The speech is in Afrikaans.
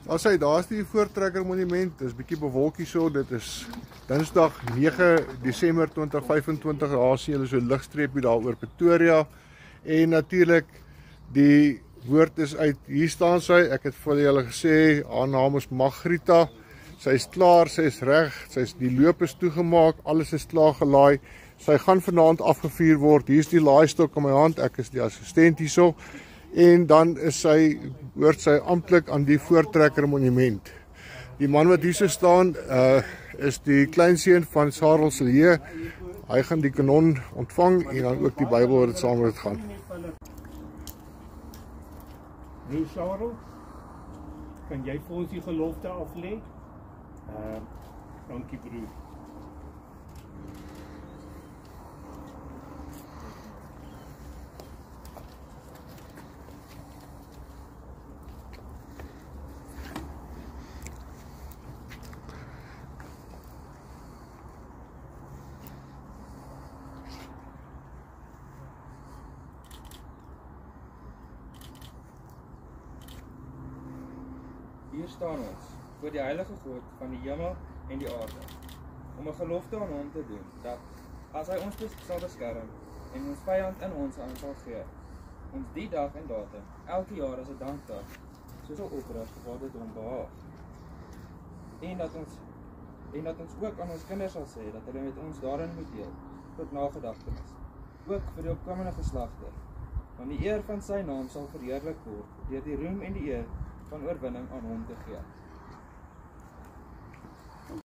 Daar is die Voortrekker Monument, dit is bietjie bewolkie so, dit is Dinsdag 9 Desember 2025, daar sien julle so 'n ligstreepie daar oor Pretoria, en natuurlik die woord is uit, hier staan sy, ek het vir julle gesê, haar naam is Margrita, sy is klaar, sy is reg, die loop is toegemaak, alles is klaar gelaai, sy gaan vanaand afgevuur word, hier is die laaistok in my hand, ek is die assistent hierso, en dan hoort sy amptelik aan die Voortrekker Monument. Die man wat hier so staan, is die kleinseun van Sarel Silje, hy gaan die kanon ontvang, en dan ook die Bybel wat dit saam met dit gaan. Nou Sarel, kan jy vir ons die gelofte aflê? Dankie broer. Hier staan ons, voor die heilige God van die hemel en die aarde, om 'n gelofte aan hom te doen, dat, as hy ons sal beskerm, en ons vyand in ons hand sal gee, ons die dag en datum, elke jaar as 'n dankdag, so sal oprig waar dit hom behaag. En dat ons ook aan ons kinders sal sê, dat hulle met ons daarin moet deel, tot nagedagtenis, ook vir die opkomende geslagte, want die eer van sy naam sal verheerlik word, deur die roem en die eer van oorwinning aan hom te gee.